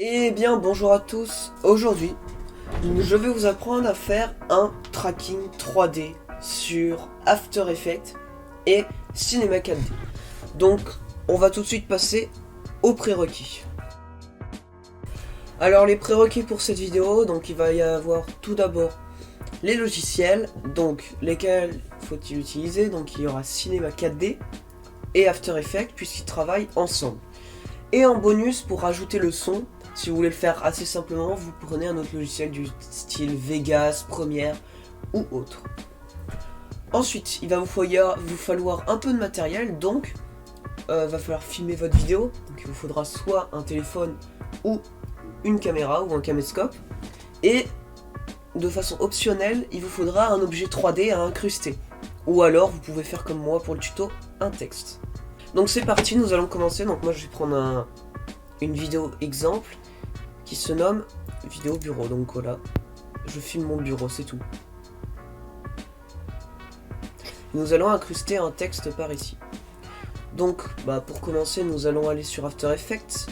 Eh bien bonjour à tous, aujourd'hui je vais vous apprendre à faire un tracking 3D sur After Effects et Cinema 4D. Donc on va tout de suite passer aux prérequis. Alors les prérequis pour cette vidéo, donc il va y avoir tout d'abord les logiciels, donc lesquels faut-il utiliser, donc il y aura Cinema 4D et After Effects puisqu'ils travaillent ensemble. Et en bonus pour rajouter le son, si vous voulez le faire assez simplement, vous prenez un autre logiciel du style Vegas, Premiere ou autre. Ensuite, il va vous falloir un peu de matériel, donc va falloir filmer votre vidéo. Donc il vous faudra soit un téléphone ou une caméra ou un caméscope. Et de façon optionnelle, il vous faudra un objet 3D à incruster. Ou alors, vous pouvez faire comme moi pour le tuto, un texte. Donc c'est parti, nous allons commencer. Donc moi je vais prendre une vidéo exemple qui se nomme vidéo bureau. Donc voilà, je filme mon bureau, c'est tout. Nous allons incruster un texte par ici. Donc pour commencer, nous allons aller sur After Effects.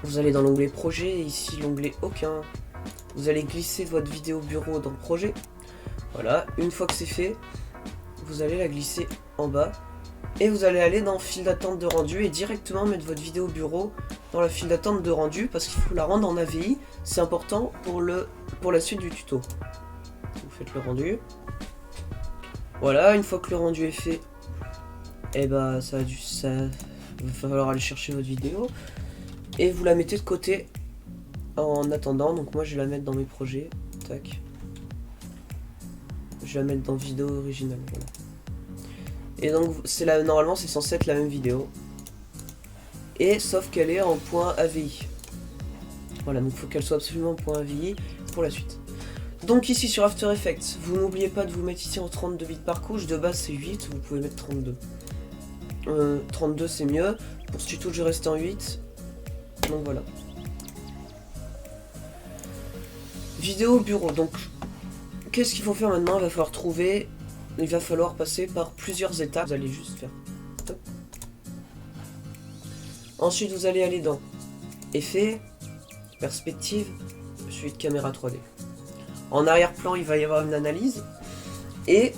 Vous allez dans l'onglet projet, et ici l'onglet aucun. Vous allez glisser votre vidéo bureau dans projet. Voilà, une fois que c'est fait, vous allez la glisser en bas. Et vous allez aller dans file d'attente de rendu et directement mettre votre vidéo bureau dans la file d'attente de rendu parce qu'il faut la rendre en AVI, c'est important pour la suite du tuto. Vous faites le rendu. Voilà, une fois que le rendu est fait, et ça va falloir aller chercher votre vidéo et vous la mettez de côté en attendant. Donc moi je vais la mettre dans mes projets. Tac. Je vais la mettre dans vidéo originale. Voilà. Et donc normalement c'est censé être la même vidéo. Et sauf qu'elle est en .avi. Voilà, donc il faut qu'elle soit absolument en .avi pour la suite. Donc ici sur After Effects, vous n'oubliez pas de vous mettre ici en 32 bits par couche. De base c'est 8, vous pouvez mettre 32. 32 c'est mieux. Pour ce tuto je vais rester en 8. Donc voilà. Vidéo bureau, donc qu'est-ce qu'il faut faire maintenant? Il va falloir passer par plusieurs étapes. Vous allez juste faire top. Ensuite vous allez aller dans effet, perspective, suite caméra 3D. En arrière-plan il va y avoir une analyse et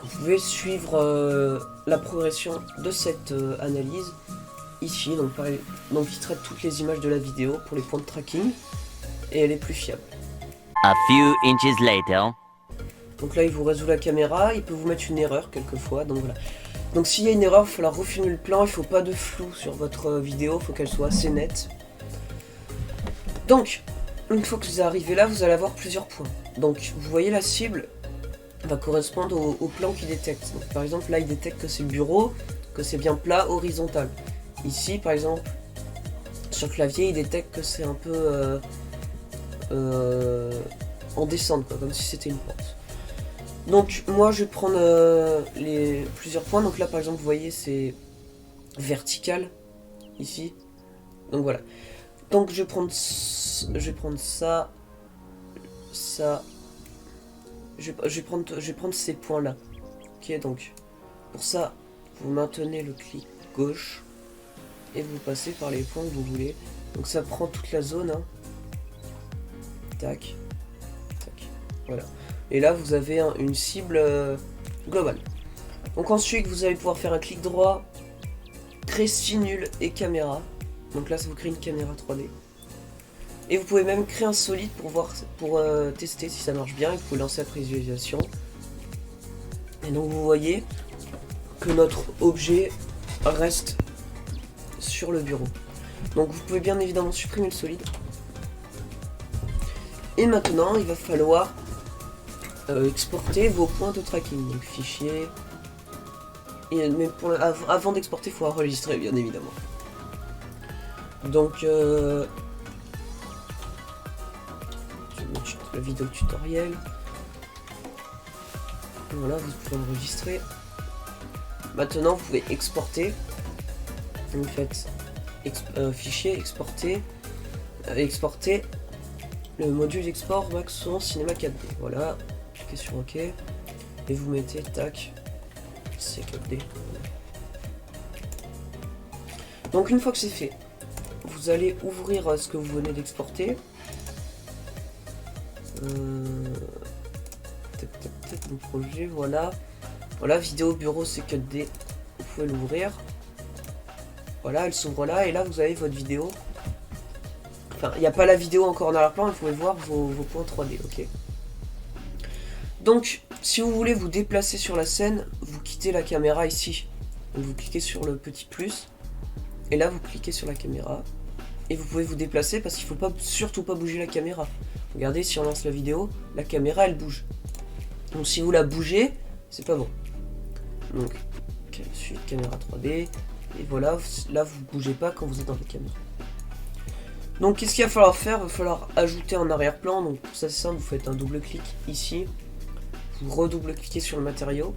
vous pouvez suivre la progression de cette analyse ici. Donc il traite toutes les images de la vidéo pour les points de tracking et elle est plus fiable. A few inches later. Donc là il vous résout la caméra, il peut vous mettre une erreur quelquefois, donc voilà. Donc s'il y a une erreur, il va falloir refilmer le plan, il ne faut pas de flou sur votre vidéo, il faut qu'elle soit assez nette. Donc, une fois que vous arrivez là, vous allez avoir plusieurs points. Donc vous voyez la cible va correspondre au plan qu'il détecte. Donc, par exemple là il détecte que c'est le bureau, que c'est bien plat, horizontal. Ici par exemple, sur le clavier il détecte que c'est un peu en descente, quoi, comme si c'était une pente. Donc moi je vais prendre plusieurs points. Donc là par exemple vous voyez c'est vertical ici. Donc voilà. Donc je vais prendre ça. Je vais prendre ces points là. Ok, donc pour ça vous maintenez le clic gauche et vous passez par les points que vous voulez. Donc ça prend toute la zone. Hein. Tac. Tac. Voilà. Et là vous avez une cible globale. Donc ensuite vous allez pouvoir faire un clic droit, créer nul et caméra. Donc là ça vous crée une caméra 3D. Et vous pouvez même créer un solide pour tester si ça marche bien. Et vous pouvez lancer la visualisation. Et donc vous voyez que notre objet reste sur le bureau. Donc vous pouvez bien évidemment supprimer le solide. Et maintenant il va falloir exporter vos points de tracking, donc fichier. Mais avant d'exporter, il faut enregistrer bien évidemment. Donc je vais mettre la vidéo tutoriel. Voilà, vous pouvez enregistrer. Maintenant vous pouvez exporter. Vous faites fichier, exporter, exporter le module export Maxon Cinema 4D. Voilà. Sur OK et vous mettez tac C4D. Donc une fois que c'est fait, vous vous allez ouvrir ce que vous venez d'exporter. Mon projet, voilà. Voilà, vidéo bureau c'est que D. Vous pouvez l'ouvrir. Voilà, elle s'ouvre là, et là vous avez votre vidéo. Enfin, il n'y a pas la vidéo encore en arrière-plan, vous pouvez voir vos points 3D, ok. Donc, si vous voulez vous déplacer sur la scène, vous quittez la caméra ici. Donc, vous cliquez sur le petit plus, et là vous cliquez sur la caméra, et vous pouvez vous déplacer parce qu'il ne faut surtout pas bouger la caméra. Regardez, si on lance la vidéo, la caméra elle bouge. Donc si vous la bougez, c'est pas bon. Donc, suite caméra 3D, et voilà, là vous bougez pas quand vous êtes dans la caméra. Donc qu'est-ce qu'il va falloir faire? Il va falloir ajouter en arrière-plan. Donc pour ça c'est simple, vous faites un double clic ici, vous redouble-cliquez sur le matériau,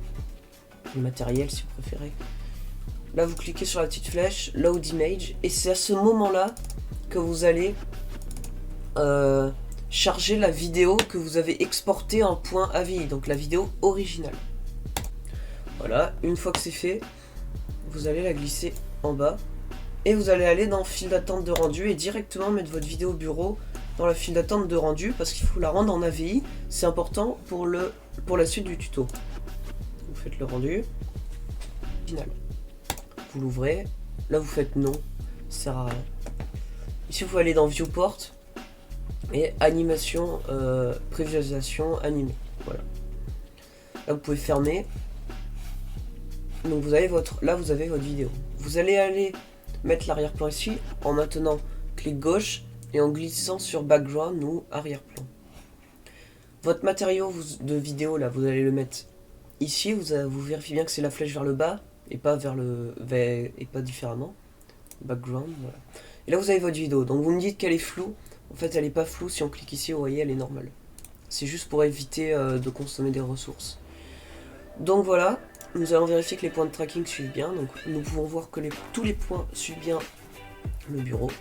le matériel si vous préférez. Là vous cliquez sur la petite flèche, Load Image, et c'est à ce moment-là que vous allez charger la vidéo que vous avez exportée en .avi, donc la vidéo originale. Voilà, une fois que c'est fait, vous allez la glisser en bas, et vous allez aller dans file d'attente de rendu, et directement mettre votre vidéo bureau dans la file d'attente de rendu, parce qu'il faut la rendre en AVI, c'est important pour la suite du tuto. Vous faites le rendu, final. Vous l'ouvrez, là vous faites non, ça sert à rien. Ici vous pouvez aller dans Viewport, et animation, prévisualisation animée, voilà. Là vous pouvez fermer. Donc vous avez là vous avez votre vidéo. Vous allez aller mettre l'arrière-plan ici en maintenant clic gauche et en glissant sur background ou arrière-plan. Votre matériau de vidéo là, vous allez le mettre ici. Vous vérifiez bien que c'est la flèche vers le bas et pas et pas différemment. Background, voilà. Et là vous avez votre vidéo. Donc vous me dites qu'elle est floue. En fait elle est pas floue. Si on clique ici, vous voyez, elle est normale. C'est juste pour éviter de consommer des ressources. Donc voilà. Nous allons vérifier que les points de tracking suivent bien. Donc nous pouvons voir que tous les points suivent bien le bureau.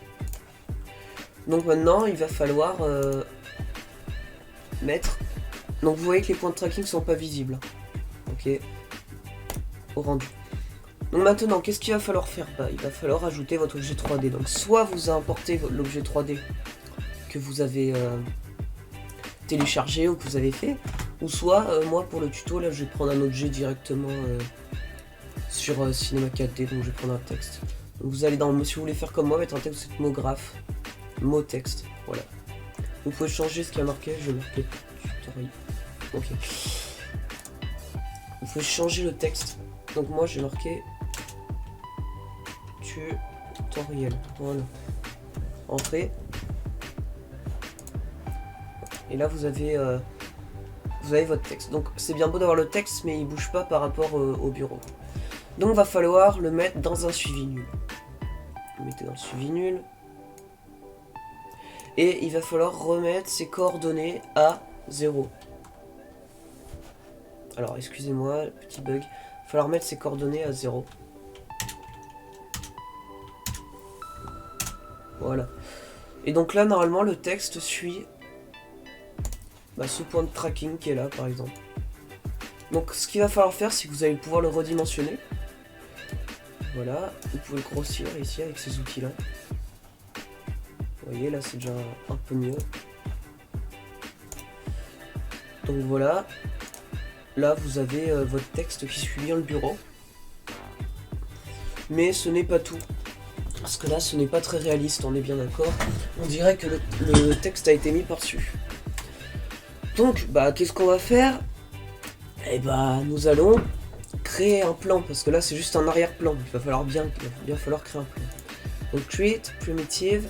Donc maintenant il va falloir mettre. Donc vous voyez que les points de tracking sont pas visibles. Ok. Au rendu. Donc maintenant qu'est-ce qu'il va falloir faire? Il va falloir ajouter votre objet 3D. Donc soit vous importez l'objet 3D que vous avez téléchargé ou que vous avez fait. Ou soit, moi pour le tuto, là je vais prendre un objet directement sur Cinema 4D, donc je vais prendre un texte. Donc vous allez si vous voulez faire comme moi, mettre un texte, mot graphe, mot texte, voilà. Vous pouvez changer ce qui a marqué, je vais marquer tutoriel. Ok. Vous pouvez changer le texte, donc moi j'ai marqué tutoriel, voilà. Entrée. Et là vous avez votre texte. Donc c'est bien beau d'avoir le texte, mais il bouge pas par rapport au bureau. Donc va falloir le mettre dans un suivi nul. Vous mettez dans le suivi nul. Et il va falloir remettre ses coordonnées à 0. Alors excusez-moi, petit bug. Il va falloir mettre ses coordonnées à 0. Voilà. Et donc là normalement le texte suit ce point de tracking qui est là par exemple. Donc ce qu'il va falloir faire, c'est que vous allez pouvoir le redimensionner. Voilà, vous pouvez le grossir ici avec ces outils là. Vous voyez là c'est déjà un peu mieux. Donc voilà. Là vous avez votre texte qui suit bien le bureau. Mais ce n'est pas tout. Parce que là ce n'est pas très réaliste, on est bien d'accord. On dirait que le texte a été mis par-dessus. Donc, qu'est-ce qu'on va faire? Nous allons créer un plan, parce que là, c'est juste un arrière-plan. Il va bien falloir créer un plan. Donc, create, primitive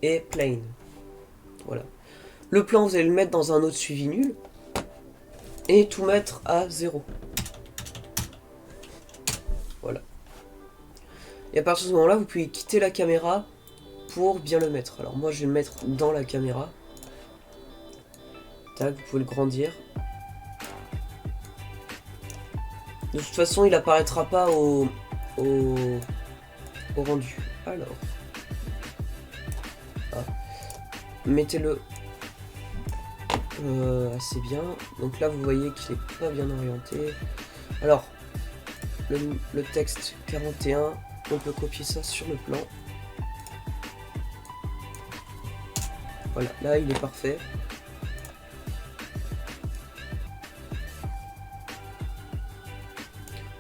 et plane. Voilà. Le plan, vous allez le mettre dans un autre suivi nul et tout mettre à 0. Voilà. Et à partir de ce moment-là, vous pouvez quitter la caméra pour bien le mettre. Alors, moi, je vais le mettre dans la caméra. Tac, vous pouvez le grandir. De toute façon, il apparaîtra pas au rendu. Alors. Mettez-le assez bien. Donc là, vous voyez qu'il est pas bien orienté. Alors, le texte 41, on peut copier ça sur le plan. Voilà, là il est parfait.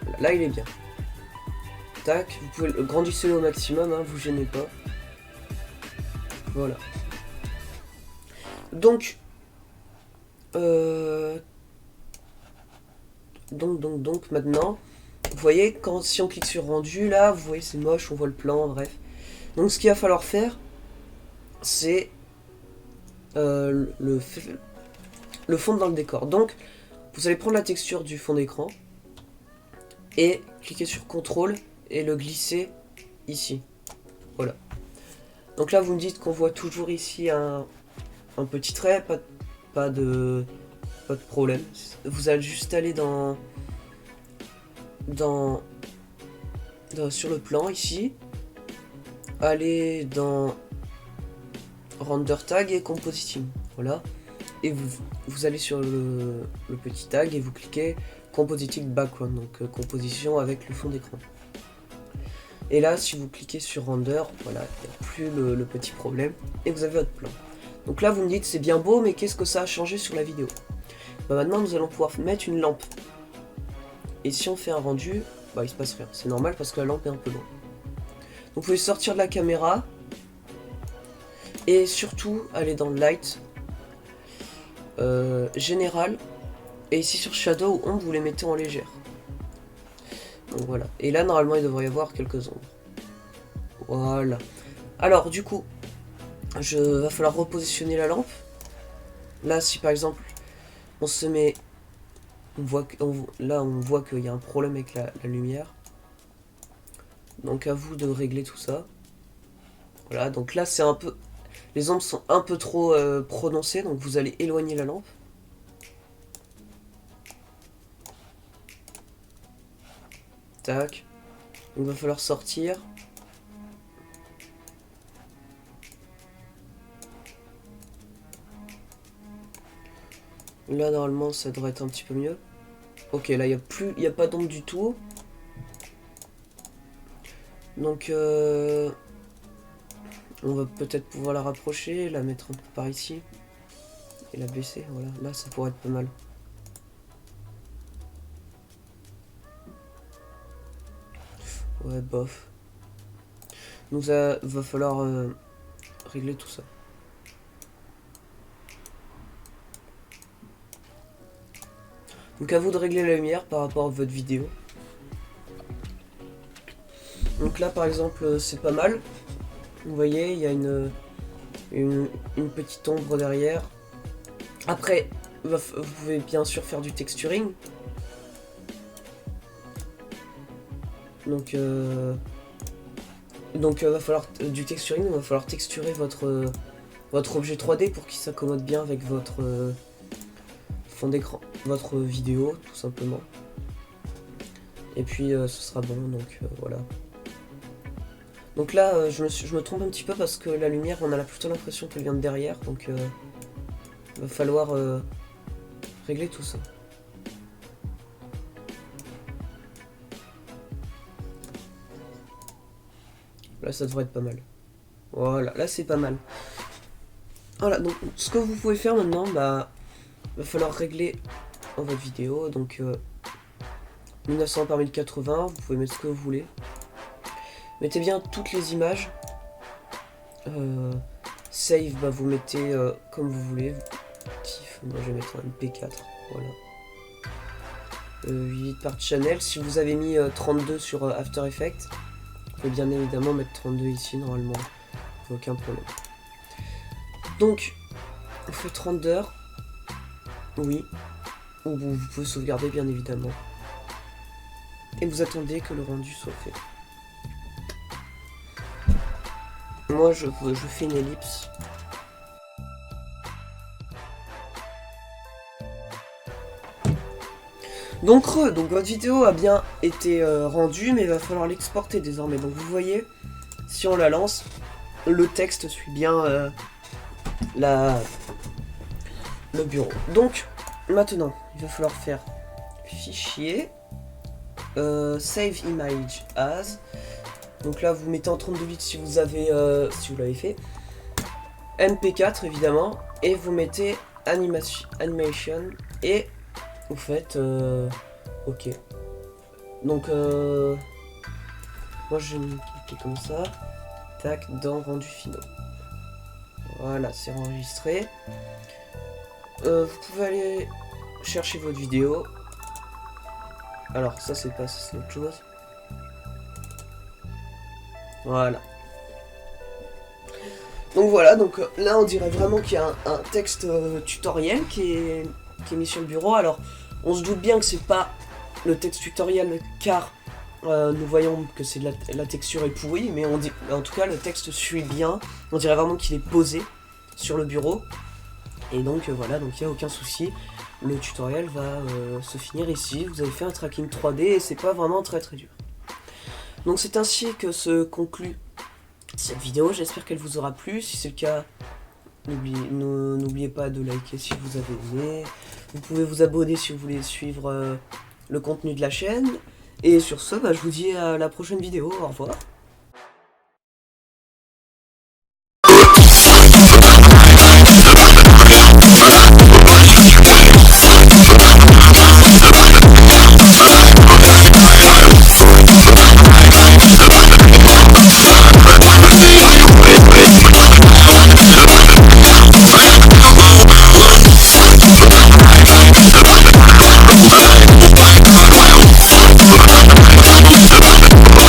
Voilà, là il est bien. Tac, vous pouvez le grandissez au maximum, hein, vous gênez pas. Voilà. Donc, donc maintenant, vous voyez, si on clique sur rendu, là, vous voyez, c'est moche, on voit le plan, bref. Donc ce qu'il va falloir faire, c'est le fond dans le décor. Donc, vous allez prendre la texture du fond d'écran et cliquer sur CTRL et le glisser ici. Voilà. Donc là, vous me dites qu'on voit toujours ici un petit trait, pas de problème. Vous allez juste aller sur le plan ici, aller dans Render Tag et Compositing. Voilà. Et vous allez sur le petit tag et vous cliquez Compositing Background, donc composition avec le fond d'écran. Et là, si vous cliquez sur Render, voilà, il n'y a plus le petit problème et vous avez votre plan. Donc là, vous me dites c'est bien beau, mais qu'est-ce que ça a changé sur la vidéo? Bah maintenant, nous allons pouvoir mettre une lampe. Et si on fait un rendu, bah il se passe rien. C'est normal parce que la lampe est un peu loin. Donc vous pouvez sortir de la caméra et surtout aller dans Light, Général, et ici sur Shadow ou Ombre, vous les mettez en légère. Donc voilà. Et là, normalement, il devrait y avoir quelques ombres. Voilà. Alors, du coup, va falloir repositionner la lampe. Là, si par exemple, on se met... Là, on voit qu'il y a un problème avec la lumière. Donc, à vous de régler tout ça. Voilà, donc là, c'est un peu... Les ombres sont un peu trop prononcées, donc vous allez éloigner la lampe. Tac. Donc, il va falloir sortir. Là, normalement, ça devrait être un petit peu mieux. Ok, là, il n'y a pas d'ombre du tout. Donc, on va peut-être pouvoir la rapprocher, la mettre un peu par ici. Et la baisser, voilà. Là, ça pourrait être pas mal. Ouais, bof. Donc, ça va falloir régler tout ça. Donc à vous de régler la lumière par rapport à votre vidéo. Donc là par exemple c'est pas mal. Vous voyez il y a une petite ombre derrière. Après vous pouvez bien sûr faire du texturing. Donc va falloir du texturing, il va falloir texturer votre objet 3D pour qu'il s'accommode bien avec votre fond d'écran, votre vidéo tout simplement. Et puis ce sera bon, donc voilà. Donc là je me trompe un petit peu parce que la lumière on a plutôt l'impression qu'elle vient de derrière, donc va falloir régler tout ça. Là ça devrait être pas mal. Voilà, là c'est pas mal. Voilà, donc ce que vous pouvez faire maintenant, bah va falloir régler dans votre vidéo, donc 1900 par 1080, vous pouvez mettre ce que vous voulez. Mettez bien toutes les images. Save, bah vous mettez comme vous voulez. Moi je vais mettre un MP4, voilà. 8 par channel, si vous avez mis 32 sur After Effects, vous pouvez bien évidemment mettre 32 ici normalement, aucun problème. Donc, on fait 30 heures. Oui. Ou vous pouvez sauvegarder bien évidemment. Et vous attendez que le rendu soit fait. Moi je fais une ellipse. Donc votre vidéo a bien été rendue, mais il va falloir l'exporter désormais. Donc vous voyez, si on la lance, le texte suit bien le bureau. Donc maintenant, il va falloir faire fichier, save image as. Donc là, vous mettez en 32 bits si vous l'avez fait. MP4 évidemment, et vous mettez animation, et vous faites ok. Donc moi je vais cliquer comme ça, tac, dans rendu finaux. Voilà, c'est enregistré. Vous pouvez aller chercher votre vidéo. Alors ça c'est pas, c'est autre chose. Voilà. Donc voilà, donc là on dirait vraiment qu'il y a un texte tutoriel qui est mis sur le bureau. Alors on se doute bien que c'est pas le texte tutoriel car nous voyons que c'est la texture est pourrie, mais on dit, en tout cas le texte suit bien. On dirait vraiment qu'il est posé sur le bureau. Et donc voilà, donc il n'y a aucun souci. Le tutoriel va se finir ici. Vous avez fait un tracking 3D et c'est pas vraiment très dur. Donc c'est ainsi que se conclut cette vidéo. J'espère qu'elle vous aura plu. Si c'est le cas, n'oubliez pas de liker si vous avez aimé. Vous pouvez vous abonner si vous voulez suivre le contenu de la chaîne. Et sur ce, je vous dis à la prochaine vidéo. Au revoir.